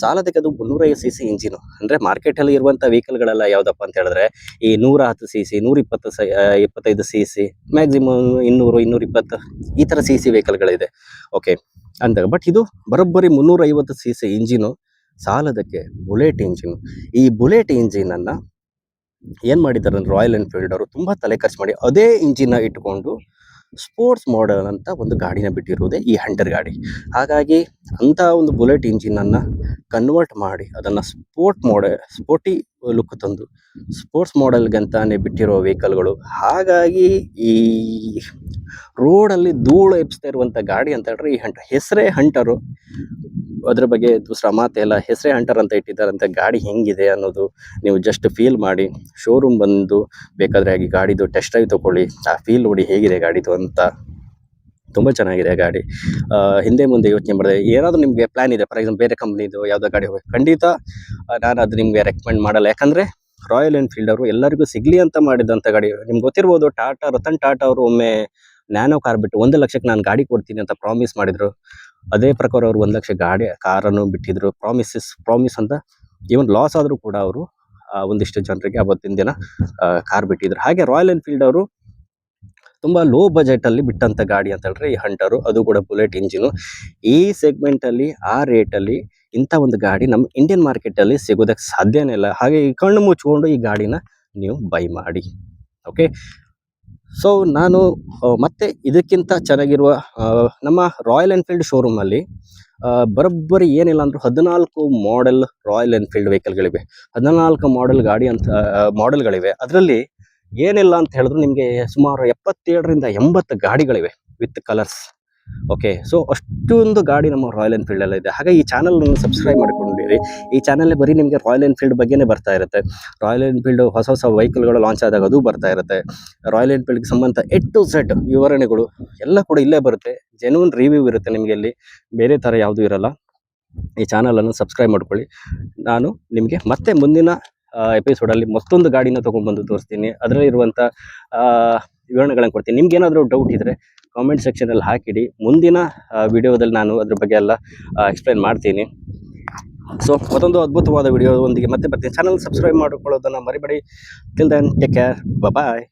ಸಾಲದಕ್ಕೆ ಅದು 350 cc ಇಂಜಿನು. ಅಂದರೆ ಮಾರ್ಕೆಟಲ್ಲಿ ಇರುವಂಥ ವೆಹಿಕಲ್ಗಳೆಲ್ಲ ಯಾವುದಪ್ಪ ಅಂತ ಹೇಳಿದ್ರೆ ಈ 110 cc 125 cc ಮ್ಯಾಕ್ಸಿಮಮ್ 200 220 ಈ ಥರ cc ವೆಹಿಕಲ್ಗಳಿದೆ. ಓಕೆ ಅಂದಾಗ, ಬಟ್ ಇದು ಬರೋಬ್ಬರಿ 350 cc ಇಂಜಿನು ಸಾಲದಕ್ಕೆ ಬುಲೆಟ್ ಇಂಜಿನು. ಈ ಬುಲೆಟ್ ಇಂಜಿನನ್ನು ಏನು ಮಾಡಿದ್ದಾರೆ ಅಂದರೆ ರಾಯಲ್ ಎನ್ಫೀಲ್ಡ್ ಅವರು ತುಂಬ ತಲೆ ಖರ್ಚು ಮಾಡಿ ಅದೇ ಇಂಜಿನ ಇಟ್ಕೊಂಡು ಸ್ಪೋರ್ಟ್ಸ್ ಮಾಡೆಲ್ ಅಂತ ಒಂದು ಗಾಡಿನ ಬಿಟ್ಟಿರುವುದೇ ಈ ಹಂಟರ್ ಗಾಡಿ. ಹಾಗಾಗಿ ಅಂಥ ಒಂದು ಬುಲೆಟ್ ಇಂಜಿನನ್ನು ಕನ್ವರ್ಟ್ ಮಾಡಿ ಅದನ್ನು ಸ್ಪೋರ್ಟಿ ಲುಕ್ ತಂದು ಸ್ಪೋರ್ಟ್ಸ್ ಮಾಡೆಲ್ಗಂತಾನೆ ಬಿಟ್ಟಿರೋ ವೆಹಿಕಲ್ಗಳು. ಹಾಗಾಗಿ ಈ ರೋಡಲ್ಲಿ ಧೂಳು ಎಬ್ಸ್ತಾ ಇರುವಂಥ ಗಾಡಿ ಅಂತ ಹೇಳಿದ್ರೆ ಈ ಹಂಟರ್. ಹೆಸರೇ ಹಂಟರು, ಅದ್ರ ಬಗ್ಗೆ ದೂಸರ ಮಾತೆಲ್ಲ. ಹೆಸರೇ ಹಂಟರ್ ಅಂತ ಇಟ್ಟಿದ್ದಾರಂತೆ. ಗಾಡಿ ಹೆಂಗಿದೆ ಅನ್ನೋದು ನೀವು ಜಸ್ಟ್ ಫೀಲ್ ಮಾಡಿ, ಶೋರೂಮ್ ಬಂದು ಬೇಕಾದರೆ ಆಗಿ ಗಾಡಿದು ಟೆಸ್ಟ್ ಡ್ರೈವ್ ತೊಗೊಳ್ಳಿ, ಆ ಫೀಲ್ ನೋಡಿ ಹೇಗಿದೆ ಗಾಡಿದು ಅಂತ. ತುಂಬ ಚೆನ್ನಾಗಿದೆ ಗಾಡಿ. ಹಿಂದೆ ಮುಂದೆ ಯೋಚನೆ ಮಾಡಿದೆ, ಏನಾದರೂ ನಿಮಗೆ ಪ್ಲ್ಯಾನ್ ಇದೆ, ಫಾರ್ ಎಕ್ಸಾಂಪಲ್ ಬೇರೆ ಕಂಪ್ನಿದು ಯಾವುದೋ ಗಾಡಿ ಹೋಗಿ, ಖಂಡಿತ ನಾನು ಅದು ನಿಮಗೆ ರೆಕಮೆಂಡ್ ಮಾಡಲ್ಲ. ಯಾಕಂದರೆ ರಾಯಲ್ ಎನ್ಫೀಲ್ಡ್ ಅವರು ಎಲ್ಲರಿಗೂ ಸಿಗಲಿ ಅಂತ ಮಾಡಿದಂಥ ಗಾಡಿ. ನಿಮ್ಗೆ ಗೊತ್ತಿರ್ಬೋದು, ರತನ್ ಟಾಟಾ ಅವರು ಒಮ್ಮೆ ನ್ಯಾನೋ ಕಾರ್ ಬಿಟ್ಟು 1 ಲಕ್ಷಕ್ಕೆ ನಾನು ಗಾಡಿ ಕೊಡ್ತೀನಿ ಅಂತ ಪ್ರಾಮಿಸ್ ಮಾಡಿದರು. ಅದೇ ಪ್ರಕಾರ ಅವರು 1 ಲಕ್ಷ ಕಾರನ್ನು ಬಿಟ್ಟಿದ್ರು. ಪ್ರಾಮಿಸ್ ಅಂತ ಈವನ್ ಲಾಸ್ ಆದರೂ ಕೂಡ ಅವರು ಒಂದಿಷ್ಟು ಜನರಿಗೆ ಅವತ್ತಿನ ದಿನ ಕಾರ್ ಬಿಟ್ಟಿದ್ರು. ಹಾಗೆ ರಾಯಲ್ ಎನ್ಫೀಲ್ಡ್ ಅವರು ತುಂಬ ಲೋ ಬಜೆಟಲ್ಲಿ ಬಿಟ್ಟಂಥ ಗಾಡಿ ಅಂತ ಹೇಳಿದ್ರೆ ಈ ಹಂಟರು, ಅದು ಕೂಡ ಬುಲೆಟ್ ಇಂಜಿನು. ಈ ಸೆಗ್ಮೆಂಟಲ್ಲಿ ಆ ರೇಟಲ್ಲಿ ಇಂಥ ಒಂದು ಗಾಡಿ ನಮ್ಮ ಇಂಡಿಯನ್ ಮಾರ್ಕೆಟಲ್ಲಿ ಸಿಗೋದಕ್ಕೆ ಸಾಧ್ಯನೇ ಇಲ್ಲ. ಹಾಗೆ ಈ ಕಣ್ಣು ಮುಚ್ಕೊಂಡು ಈ ಗಾಡಿನ ನೀವು ಬೈ ಮಾಡಿ. ಓಕೆ, ಸೊ ನಾನು ಮತ್ತೆ ಇದಕ್ಕಿಂತ ಚೆನ್ನಾಗಿರುವ ನಮ್ಮ ರಾಯಲ್ ಎನ್ಫೀಲ್ಡ್ ಶೋರೂಮಲ್ಲಿ ಬರೋಬ್ಬರಿ ಏನಿಲ್ಲ ಅಂದರೂ 14 ಮಾಡೆಲ್ ರಾಯಲ್ ಎನ್ಫೀಲ್ಡ್ ವೆಹಿಕಲ್ಗಳಿವೆ. 14 ಮಾಡೆಲ್ ಗಾಡಿ ಅಂತ ಮಾಡೆಲ್ಗಳಿವೆ. ಅದರಲ್ಲಿ ಏನಿಲ್ಲ ಅಂತ ಹೇಳಿದ್ರು ನಿಮಗೆ ಸುಮಾರು 77ರಿಂದ 80 ಗಾಡಿಗಳಿವೆ ವಿತ್ ಕಲರ್ಸ್. ಓಕೆ, ಸೊ ಅಷ್ಟೊಂದು ಗಾಡಿ ನಮ್ಮ ರಾಯಲ್ ಎನ್ಫೀಲ್ಡಲ್ಲಿ ಇದೆ. ಹಾಗೆ ಈ ಚಾನಲ್ನ ಸಬ್ಸ್ಕ್ರೈಬ್ ಮಾಡ್ಕೊಂಡಿರಿ. ಈ ಚಾನಲ್ ಬರೀ ನಿಮಗೆ ರಾಯಲ್ ಎನ್ಫೀಲ್ಡ್ ಬಗ್ಗೆನೇ ಬರ್ತಾ ಇರುತ್ತೆ. ರಾಯಲ್ ಎನ್ಫೀಲ್ಡ್ ಹೊಸ ವೆಹಿಕಲ್ಗಳು ಲಾಂಚ್ ಆದಾಗ ಅದು ಬರ್ತಾ ಇರುತ್ತೆ. ರಾಯಲ್ ಎನ್ಫೀಲ್ಡ್ಗೆ ಸಂಬಂಧ A to Z ವಿವರಣೆಗಳು ಎಲ್ಲ ಕೂಡ ಇಲ್ಲೇ ಬರುತ್ತೆ. ಜೆನ್ಯೂನ್ ರಿವ್ಯೂ ಇರುತ್ತೆ ನಿಮಗೆ, ಅಲ್ಲಿ ಬೇರೆ ಥರ ಯಾವುದೂ ಇರಲ್ಲ. ಈ ಚಾನಲನ್ನು ಸಬ್ಸ್ಕ್ರೈಬ್ ಮಾಡ್ಕೊಳ್ಳಿ. ನಾನು ನಿಮಗೆ ಮತ್ತೆ ಮುಂದಿನ ಎಪಿಸೋಡಲ್ಲಿ ಮತ್ತೊಂದು ಗಾಡಿನ ತೊಗೊಂಡ್ಬಂದು ತೋರಿಸ್ತೀನಿ. ಅದರಲ್ಲಿ ಇರುವಂಥ ವಿವರಣೆಗಳನ್ನು ಕೊಡ್ತೀನಿ. ನಿಮ್ಗೆ ಏನಾದರೂ ಡೌಟ್ ಇದ್ದರೆ ಕಾಮೆಂಟ್ ಸೆಕ್ಷನಲ್ಲಿ ಹಾಕಿಡಿ. ಮುಂದಿನ ವಿಡಿಯೋದಲ್ಲಿ ನಾನು ಅದ್ರ ಬಗ್ಗೆ ಎಲ್ಲ ಎಕ್ಸ್ಪ್ಲೇನ್ ಮಾಡ್ತೀನಿ. ಸೊ ಮತ್ತೊಂದು ಅದ್ಭುತವಾದ ವಿಡಿಯೋದೊಂದಿಗೆ ಮತ್ತೆ ಬರ್ತೀನಿ. ಚಾನಲ್ ಸಬ್ಸ್ಕ್ರೈಬ್ ಮಾಡಿಕೊಳ್ಳೋದನ್ನು ಮರಿಬೇಡಿ. ಟಿಲ್ ದೆನ್ ಟೇಕ್ ಕೇರ್, ಬಾಯ್.